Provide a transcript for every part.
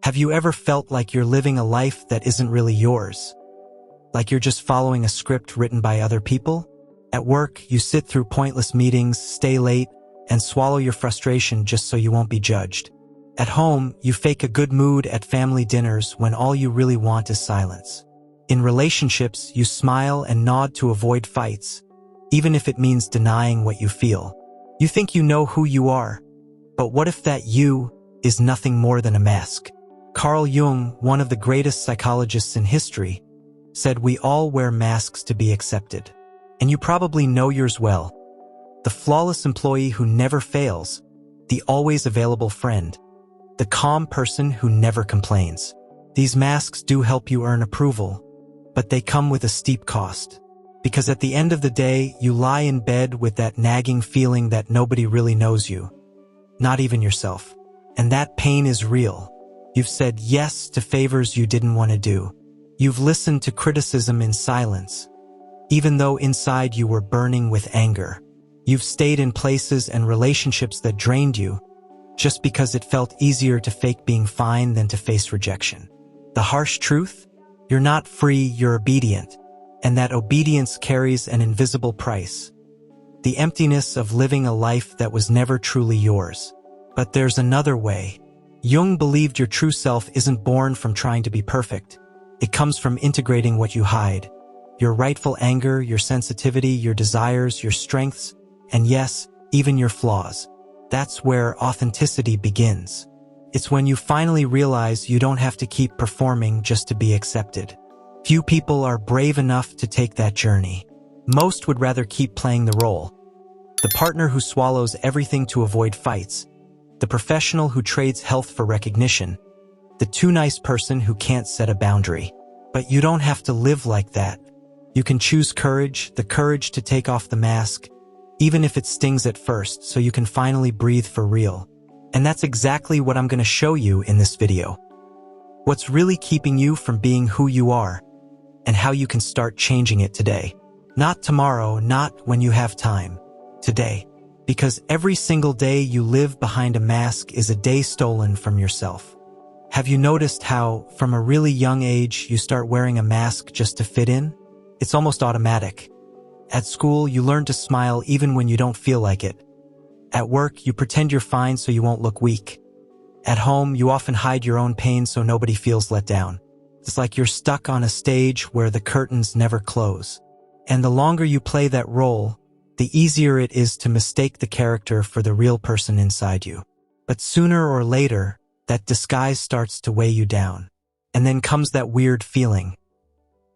Have you ever felt like you're living a life that isn't really yours? Like you're just following a script written by other people? At work, you sit through pointless meetings, stay late, and swallow your frustration just so you won't be judged. At home, you fake a good mood at family dinners when all you really want is silence. In relationships, you smile and nod to avoid fights, even if it means denying what you feel. You think you know who you are, but what if that you is nothing more than a mask? Carl Jung, one of the greatest psychologists in history, said we all wear masks to be accepted. And you probably know yours well. The flawless employee who never fails, the always available friend, the calm person who never complains. These masks do help you earn approval, but they come with a steep cost. Because at the end of the day, you lie in bed with that nagging feeling that nobody really knows you, not even yourself. And that pain is real. You've said yes to favors you didn't want to do. You've listened to criticism in silence, even though inside you were burning with anger. You've stayed in places and relationships that drained you, just because it felt easier to fake being fine than to face rejection. The harsh truth? You're not free, you're obedient, and that obedience carries an invisible price. The emptiness of living a life that was never truly yours. But there's another way. Jung believed your true self isn't born from trying to be perfect. It comes from integrating what you hide. Your rightful anger, your sensitivity, your desires, your strengths, and yes, even your flaws. That's where authenticity begins. It's when you finally realize you don't have to keep performing just to be accepted. Few people are brave enough to take that journey. Most would rather keep playing the role. The partner who swallows everything to avoid fights. The professional who trades health for recognition. The too nice person who can't set a boundary. But you don't have to live like that. You can choose courage, the courage to take off the mask, even if it stings at first, so you can finally breathe for real. And that's exactly what I'm going to show you in this video. What's really keeping you from being who you are, and how you can start changing it today. Not tomorrow, not when you have time. Today. Because every single day you live behind a mask is a day stolen from yourself. Have you noticed how, from a really young age, you start wearing a mask just to fit in? It's almost automatic. At school, you learn to smile even when you don't feel like it. At work, you pretend you're fine so you won't look weak. At home, you often hide your own pain so nobody feels let down. It's like you're stuck on a stage where the curtains never close. And the longer you play that role, the easier it is to mistake the character for the real person inside you. But sooner or later, that disguise starts to weigh you down. And then comes that weird feeling.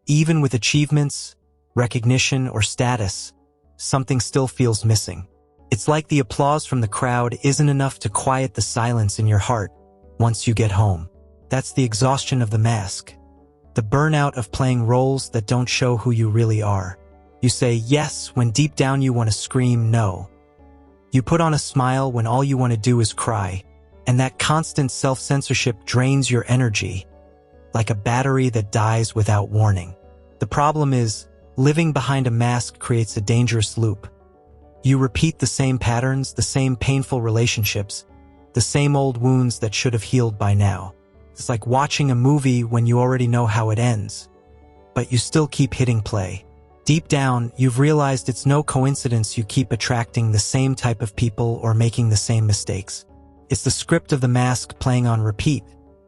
Even with achievements, recognition, or status, something still feels missing. It's like the applause from the crowd isn't enough to quiet the silence in your heart once you get home. That's the exhaustion of the mask. The burnout of playing roles that don't show who you really are. You say yes when deep down you want to scream no. You put on a smile when all you want to do is cry. And that constant self-censorship drains your energy, like a battery that dies without warning. The problem is, living behind a mask creates a dangerous loop. You repeat the same patterns, the same painful relationships, the same old wounds that should have healed by now. It's like watching a movie when you already know how it ends, but you still keep hitting play. Deep down, you've realized it's no coincidence you keep attracting the same type of people or making the same mistakes. It's the script of the mask playing on repeat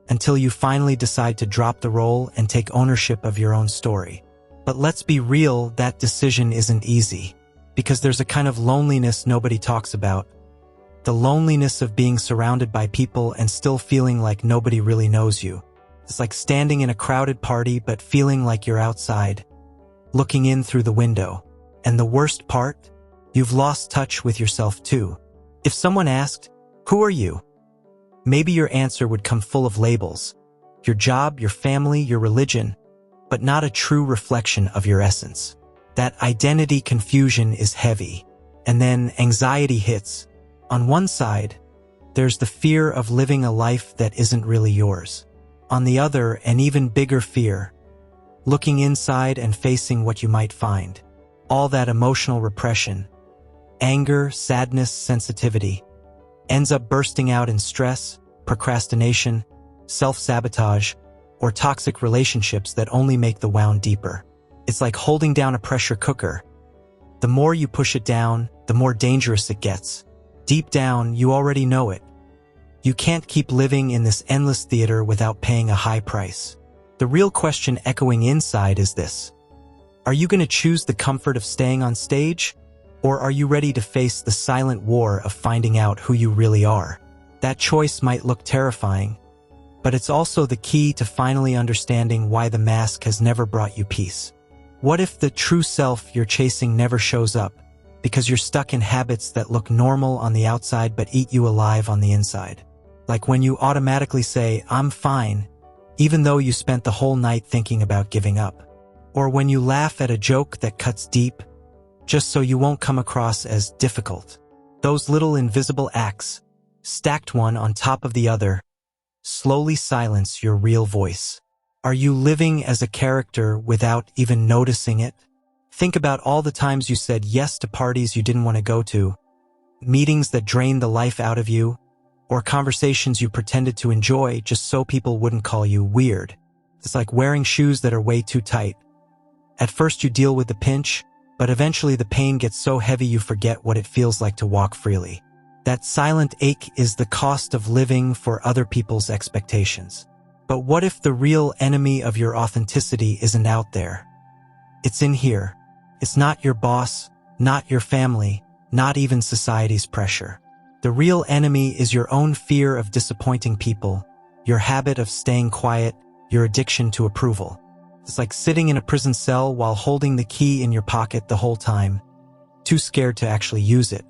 until you finally decide to drop the role and take ownership of your own story. But let's be real, that decision isn't easy, because there's a kind of loneliness nobody talks about. The loneliness of being surrounded by people and still feeling like nobody really knows you. It's like standing in a crowded party but feeling like you're outside, looking in through the window. And the worst part? You've lost touch with yourself too. If someone asked, "Who are you?" maybe your answer would come full of labels. Your job, your family, your religion, but not a true reflection of your essence. That identity confusion is heavy. And then anxiety hits. On one side, there's the fear of living a life that isn't really yours. On the other, an even bigger fear, looking inside and facing what you might find. All that emotional repression, anger, sadness, sensitivity, ends up bursting out in stress, procrastination, self-sabotage, or toxic relationships that only make the wound deeper. It's like holding down a pressure cooker. The more you push it down, the more dangerous it gets. Deep down, you already know it. You can't keep living in this endless theater without paying a high price. The real question echoing inside is this: are you going to choose the comfort of staying on stage? Or are you ready to face the silent war of finding out who you really are? That choice might look terrifying, but it's also the key to finally understanding why the mask has never brought you peace. What if the true self you're chasing never shows up, because you're stuck in habits that look normal on the outside but eat you alive on the inside? Like when you automatically say, "I'm fine," even though you spent the whole night thinking about giving up. Or when you laugh at a joke that cuts deep, just so you won't come across as difficult. Those little invisible acts, stacked one on top of the other, slowly silence your real voice. Are you living as a character without even noticing it? Think about all the times you said yes to parties you didn't want to go to, meetings that drained the life out of you, or conversations you pretended to enjoy just so people wouldn't call you weird. It's like wearing shoes that are way too tight. At first you deal with the pinch, but eventually the pain gets so heavy you forget what it feels like to walk freely. That silent ache is the cost of living for other people's expectations. But what if the real enemy of your authenticity isn't out there? It's in here. It's not your boss, not your family, not even society's pressure. The real enemy is your own fear of disappointing people, your habit of staying quiet, your addiction to approval. It's like sitting in a prison cell while holding the key in your pocket the whole time, too scared to actually use it.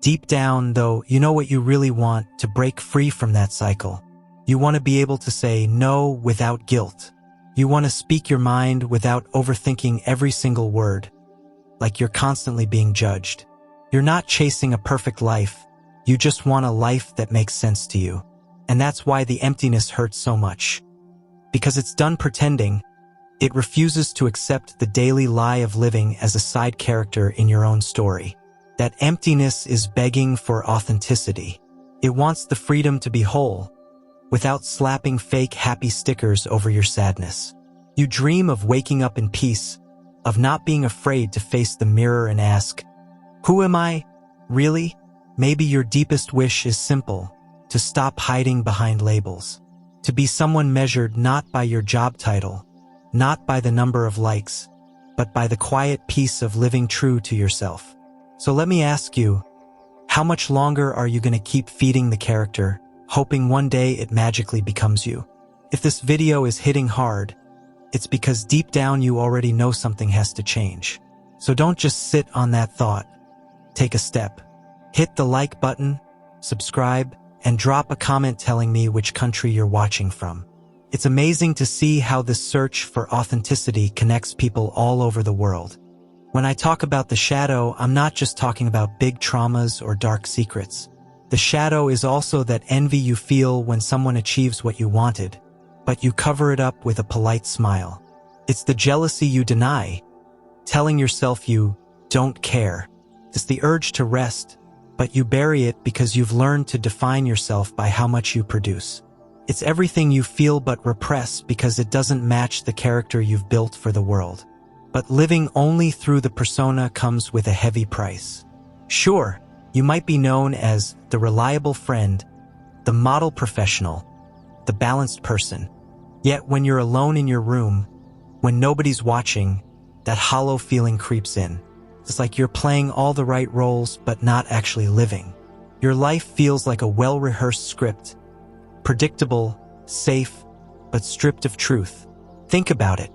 Deep down, though, you know what you really want: to break free from that cycle. You want to be able to say no without guilt. You want to speak your mind without overthinking every single word, like you're constantly being judged. You're not chasing a perfect life. You just want a life that makes sense to you. And that's why the emptiness hurts so much. Because it's done pretending. It refuses to accept the daily lie of living as a side character in your own story. That emptiness is begging for authenticity. It wants the freedom to be whole, without slapping fake happy stickers over your sadness. You dream of waking up in peace, of not being afraid to face the mirror and ask, "Who am I, really?" Maybe your deepest wish is simple: to stop hiding behind labels. To be someone measured not by your job title, not by the number of likes, but by the quiet peace of living true to yourself. So let me ask you, how much longer are you going to keep feeding the character, hoping one day it magically becomes you? If this video is hitting hard, it's because deep down you already know something has to change. So don't just sit on that thought. Take a step. Hit the like button, subscribe, and drop a comment telling me which country you're watching from. It's amazing to see how this search for authenticity connects people all over the world. When I talk about the shadow, I'm not just talking about big traumas or dark secrets. The shadow is also that envy you feel when someone achieves what you wanted, but you cover it up with a polite smile. It's the jealousy you deny, telling yourself you don't care. It's the urge to rest, but you bury it because you've learned to define yourself by how much you produce. It's everything you feel but repress because it doesn't match the character you've built for the world. But living only through the persona comes with a heavy price. Sure, you might be known as the reliable friend, the model professional, the balanced person. Yet when you're alone in your room, when nobody's watching, that hollow feeling creeps in. It's like you're playing all the right roles but not actually living. Your life feels like a well-rehearsed script, predictable, safe, but stripped of truth. Think about it.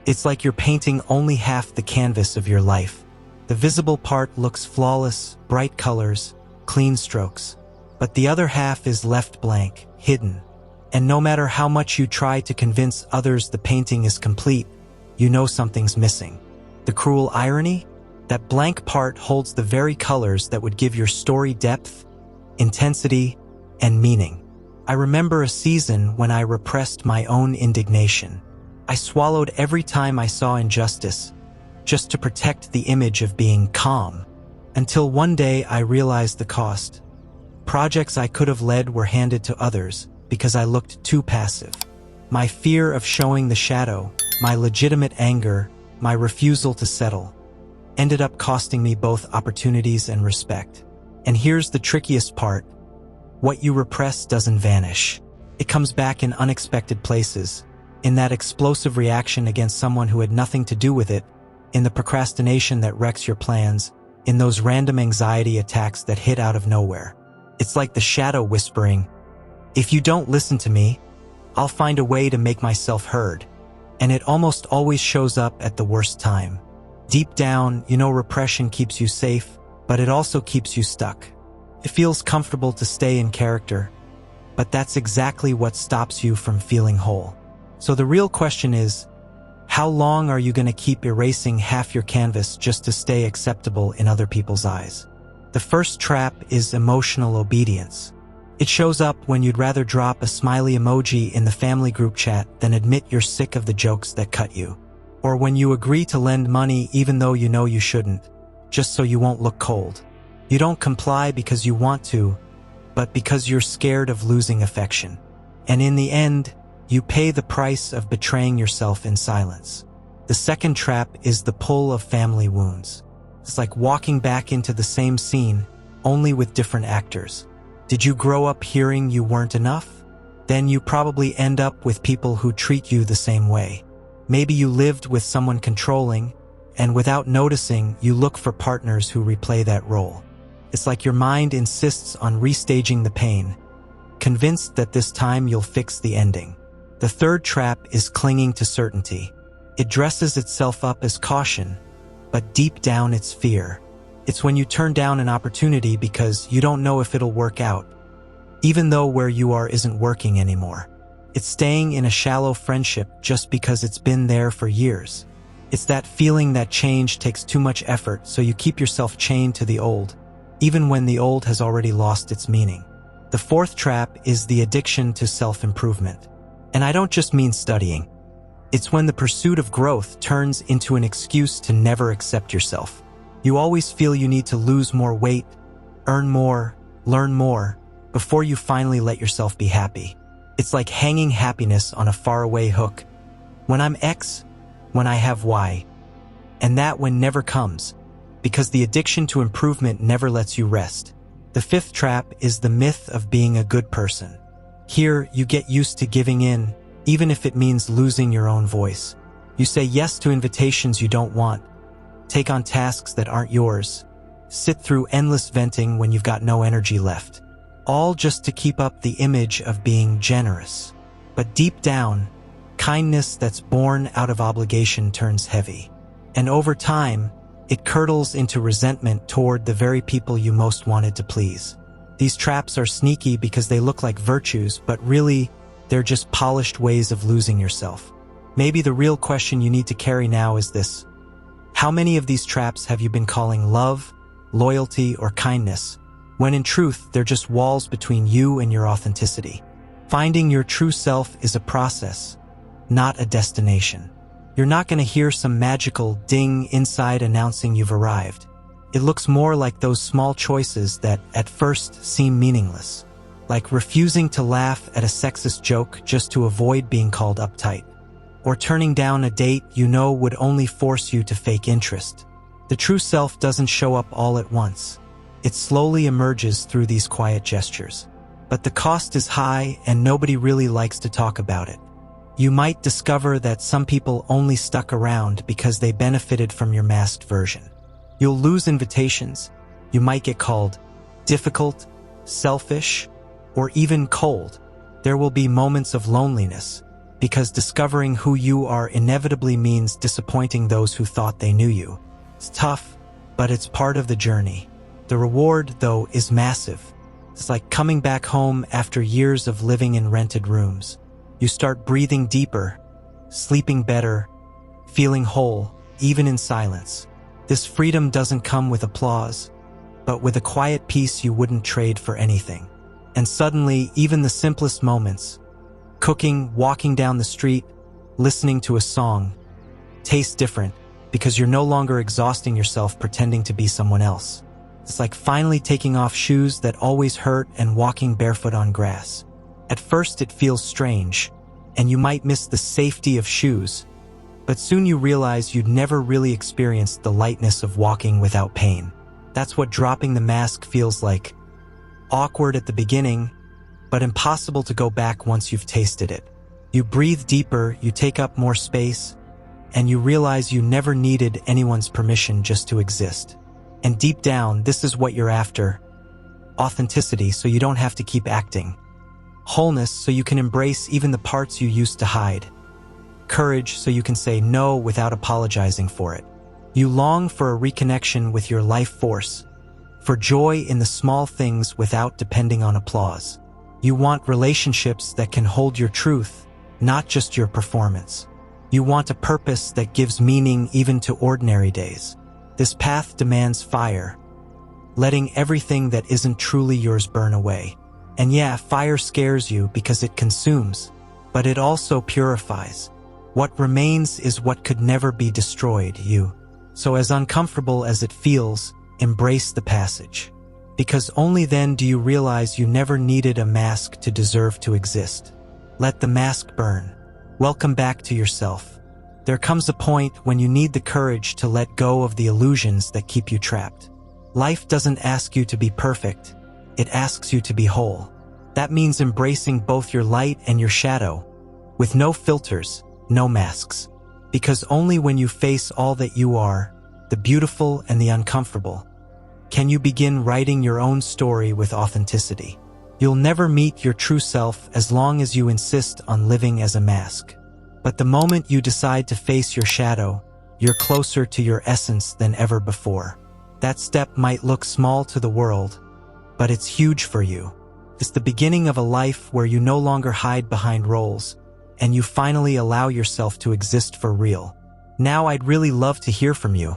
It's like you're painting only half the canvas of your life. The visible part looks flawless, bright colors, clean strokes. But the other half is left blank, hidden. And no matter how much you try to convince others the painting is complete, you know something's missing. The cruel irony? That blank part holds the very colors that would give your story depth, intensity, and meaning. I remember a season when I repressed my own indignation. I swallowed every time I saw injustice, just to protect the image of being calm. Until one day I realized the cost. Projects I could have led were handed to others, because I looked too passive. My fear of showing the shadow, my legitimate anger, my refusal to settle, ended up costing me both opportunities and respect. And here's the trickiest part. What you repress doesn't vanish. It comes back in unexpected places, in that explosive reaction against someone who had nothing to do with it, in the procrastination that wrecks your plans, in those random anxiety attacks that hit out of nowhere. It's like the shadow whispering, "If you don't listen to me, I'll find a way to make myself heard." And it almost always shows up at the worst time. Deep down, you know repression keeps you safe, but it also keeps you stuck. It feels comfortable to stay in character, but that's exactly what stops you from feeling whole. So the real question is, how long are you going to keep erasing half your canvas just to stay acceptable in other people's eyes? The first trap is emotional obedience. It shows up when you'd rather drop a smiley emoji in the family group chat than admit you're sick of the jokes that cut you. Or when you agree to lend money even though you know you shouldn't, just so you won't look cold. You don't comply because you want to, but because you're scared of losing affection. And in the end, you pay the price of betraying yourself in silence. The second trap is the pull of family wounds. It's like walking back into the same scene, only with different actors. Did you grow up hearing you weren't enough? Then you probably end up with people who treat you the same way. Maybe you lived with someone controlling, and without noticing, you look for partners who replay that role. It's like your mind insists on restaging the pain, convinced that this time you'll fix the ending. The third trap is clinging to certainty. It dresses itself up as caution, but deep down it's fear. It's when you turn down an opportunity because you don't know if it'll work out, even though where you are isn't working anymore. It's staying in a shallow friendship just because it's been there for years. It's that feeling that change takes too much effort, so you keep yourself chained to the old, even when the old has already lost its meaning. The fourth trap is the addiction to self-improvement. And I don't just mean studying. It's when the pursuit of growth turns into an excuse to never accept yourself. You always feel you need to lose more weight, earn more, learn more, before you finally let yourself be happy. It's like hanging happiness on a faraway hook. When I'm X, when I have Y. And that when never comes, because the addiction to improvement never lets you rest. The fifth trap is the myth of being a good person. Here, you get used to giving in, even if it means losing your own voice. You say yes to invitations you don't want, take on tasks that aren't yours, sit through endless venting when you've got no energy left, all just to keep up the image of being generous. But deep down, kindness that's born out of obligation turns heavy. And over time, it curdles into resentment toward the very people you most wanted to please. These traps are sneaky because they look like virtues, but really, they're just polished ways of losing yourself. Maybe the real question you need to carry now is this: how many of these traps have you been calling love, loyalty, or kindness, when in truth, they're just walls between you and your authenticity? Finding your true self is a process, not a destination. You're not going to hear some magical ding inside announcing you've arrived. It looks more like those small choices that at first seem meaningless, like refusing to laugh at a sexist joke just to avoid being called uptight, or turning down a date you know would only force you to fake interest. The true self doesn't show up all at once. It slowly emerges through these quiet gestures. But the cost is high and nobody really likes to talk about it. You might discover that some people only stuck around because they benefited from your masked version. You'll lose invitations. You might get called difficult, selfish, or even cold. There will be moments of loneliness, because discovering who you are inevitably means disappointing those who thought they knew you. It's tough, but it's part of the journey. The reward, though, is massive. It's like coming back home after years of living in rented rooms. You start breathing deeper, sleeping better, feeling whole, even in silence. This freedom doesn't come with applause, but with a quiet peace you wouldn't trade for anything. And suddenly, even the simplest moments, cooking, walking down the street, listening to a song, taste different because you're no longer exhausting yourself pretending to be someone else. It's like finally taking off shoes that always hurt and walking barefoot on grass. At first it feels strange, and you might miss the safety of shoes, but soon you realize you'd never really experienced the lightness of walking without pain. That's what dropping the mask feels like. Awkward at the beginning, but impossible to go back once you've tasted it. You breathe deeper, you take up more space, and you realize you never needed anyone's permission just to exist. And deep down, this is what you're after. Authenticity, so you don't have to keep acting. Wholeness, so you can embrace even the parts you used to hide. Courage, so you can say no without apologizing for it. You long for a reconnection with your life force, for joy in the small things without depending on applause. You want relationships that can hold your truth, not just your performance. You want a purpose that gives meaning even to ordinary days. This path demands fire, letting everything that isn't truly yours burn away. And yeah, fire scares you because it consumes, but it also purifies. What remains is what could never be destroyed, you. So as uncomfortable as it feels, embrace the passage. Because only then do you realize you never needed a mask to deserve to exist. Let the mask burn. Welcome back to yourself. There comes a point when you need the courage to let go of the illusions that keep you trapped. Life doesn't ask you to be perfect. It asks you to be whole. That means embracing both your light and your shadow, with no filters, no masks. Because only when you face all that you are, the beautiful and the uncomfortable, can you begin writing your own story with authenticity. You'll never meet your true self as long as you insist on living as a mask. But the moment you decide to face your shadow, you're closer to your essence than ever before. That step might look small to the world, but it's huge for you. It's the beginning of a life where you no longer hide behind roles, and you finally allow yourself to exist for real. Now I'd really love to hear from you.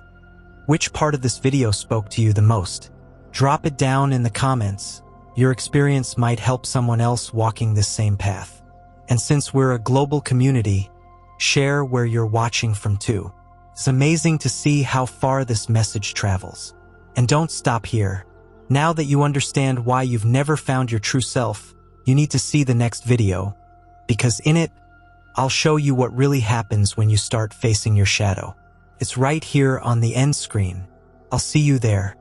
Which part of this video spoke to you the most? Drop it down in the comments. Your experience might help someone else walking this same path. And since we're a global community, share where you're watching from too. It's amazing to see how far this message travels. And don't stop here. Now that you understand why you've never found your true self, you need to see the next video, because in it, I'll show you what really happens when you start facing your shadow. It's right here on the end screen. I'll see you there.